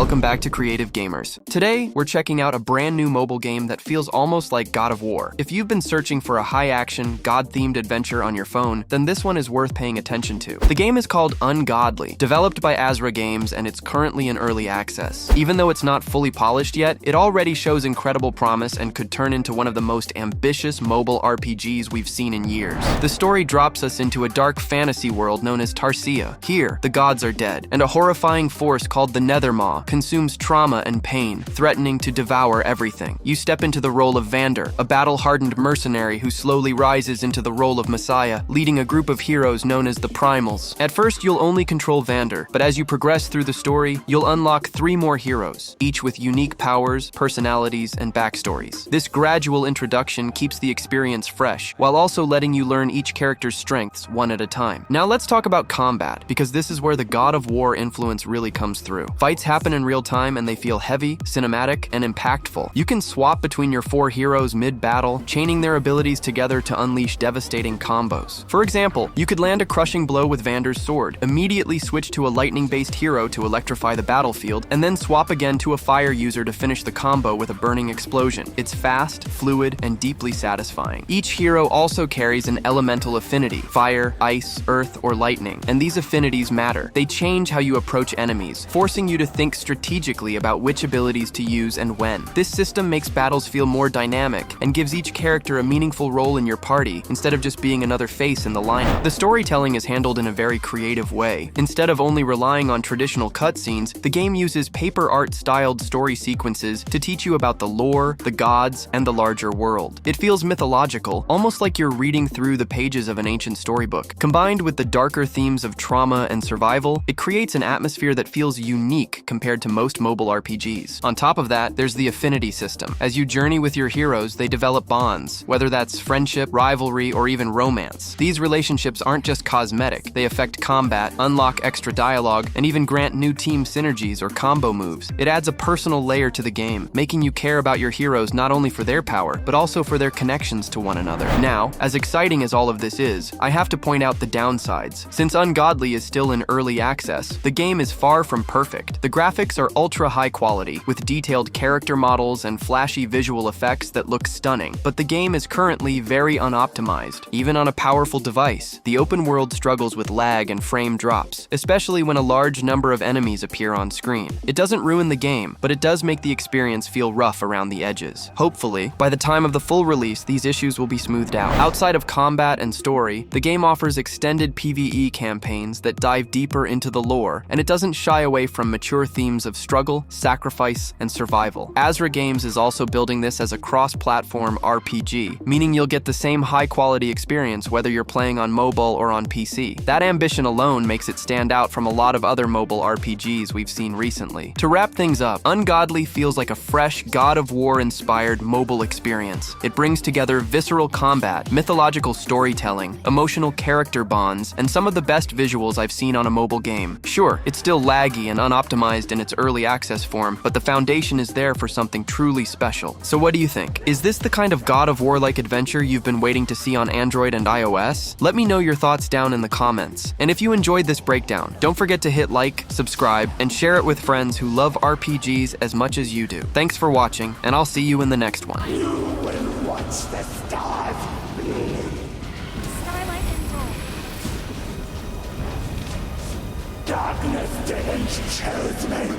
welcome back to Creative Gamers. Today, we're checking out a brand new mobile game that feels almost like God of War. If you've been searching for a high-action, God-themed adventure on your phone, then this one is worth paying attention to. The game is called Ungodly, developed by Azra Games, and it's currently in early access. Even though it's not fully polished yet, it already shows incredible promise and could turn into one of the most ambitious mobile RPGs we've seen in years. The story drops us into a dark fantasy world known as Tarsia. Here, the gods are dead, and a horrifying force called the Nethermaw consumes trauma and pain, threatening to devour everything. You step into the role of Vander, a battle-hardened mercenary who slowly rises into the role of Messiah, leading a group of heroes known as the Primals. At first, you'll only control Vander, but as you progress through the story, you'll unlock 3 more heroes, each with unique powers, personalities, and backstories. This gradual introduction keeps the experience fresh, while also letting you learn each character's strengths one at a time. Now let's talk about combat, because this is where the God of War influence really comes through. Fights happen in real time and they feel heavy, cinematic, and impactful. You can swap between your 4 heroes mid-battle, chaining their abilities together to unleash devastating combos. For example, you could land a crushing blow with Vander's sword, immediately switch to a lightning-based hero to electrify the battlefield, and then swap again to a fire user to finish the combo with a burning explosion. It's fast, fluid, and deeply satisfying. Each hero also carries an elemental affinity: fire, ice, earth, or lightning, and these affinities matter. They change how you approach enemies, forcing you to think strategically about which abilities to use and when. This system makes battles feel more dynamic and gives each character a meaningful role in your party instead of just being another face in the lineup. The storytelling is handled in a very creative way. Instead of only relying on traditional cutscenes, the game uses paper art styled story sequences to teach you about the lore, the gods, and the larger world. It feels mythological, almost like you're reading through the pages of an ancient storybook. Combined with the darker themes of trauma and survival, it creates an atmosphere that feels unique compared to most mobile RPGs. On top of that, there's the affinity system. As you journey with your heroes, they develop bonds, whether that's friendship, rivalry, or even romance. These relationships aren't just cosmetic. They affect combat, unlock extra dialogue, and even grant new team synergies or combo moves. It adds a personal layer to the game, making you care about your heroes not only for their power, but also for their connections to one another. Now, as exciting as all of this is, I have to point out the downsides. Since Ungodly is still in early access, the game is far from perfect. The graphics are ultra high quality, with detailed character models and flashy visual effects that look stunning, but the game is currently very unoptimized. Even on a powerful device, the open world struggles with lag and frame drops, especially when a large number of enemies appear on screen. It doesn't ruin the game, but it does make the experience feel rough around the edges. Hopefully, by the time of the full release, these issues will be smoothed out. Outside of combat and story, the game offers extended PvE campaigns that dive deeper into the lore, and it doesn't shy away from mature themes of struggle, sacrifice, and survival. Azra Games is also building this as a cross-platform RPG, meaning you'll get the same high-quality experience whether you're playing on mobile or on PC. That ambition alone makes it stand out from a lot of other mobile RPGs we've seen recently. To wrap things up, Ungodly feels like a fresh God of War-inspired mobile experience. It brings together visceral combat, mythological storytelling, emotional character bonds, and some of the best visuals I've seen on a mobile game. Sure, it's still laggy and unoptimized in its early access form, but the foundation is there for something truly special. So what do you think? Is this the kind of God of War-like adventure you've been waiting to see on Android and iOS? Let me know your thoughts down in the comments. And if you enjoyed this breakdown, don't forget to hit like, subscribe, and share it with friends who love RPGs as much as you do. Thanks for watching, and I'll see you in the next one. You will watch the stars bleed. Starlight and Roll. Darkness didn't choose me.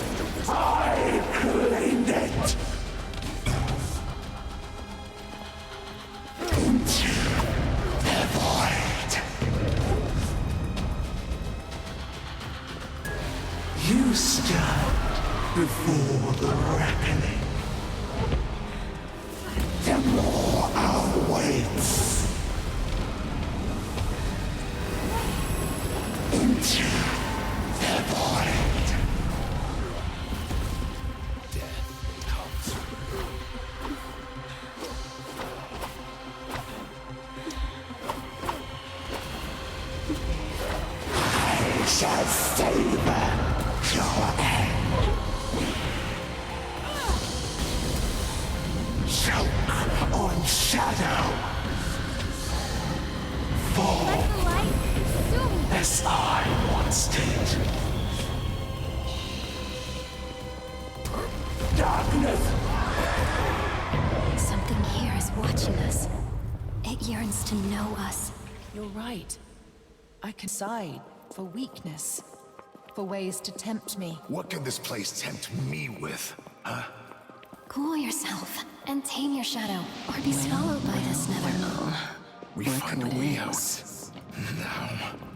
I claimed it. Into the void. You stand before the reckoning. The more awaits. Into the void. Death comes. I shall savor your end. Choke on shadow. Fall Let the light consume me. as I once did. Something here is watching us. It yearns to know us. You're right. I can decide for weakness, for ways to tempt me. What can this place tempt me with, huh? Cool yourself and tame your shadow, or be swallowed by this never. We find a way out. Now.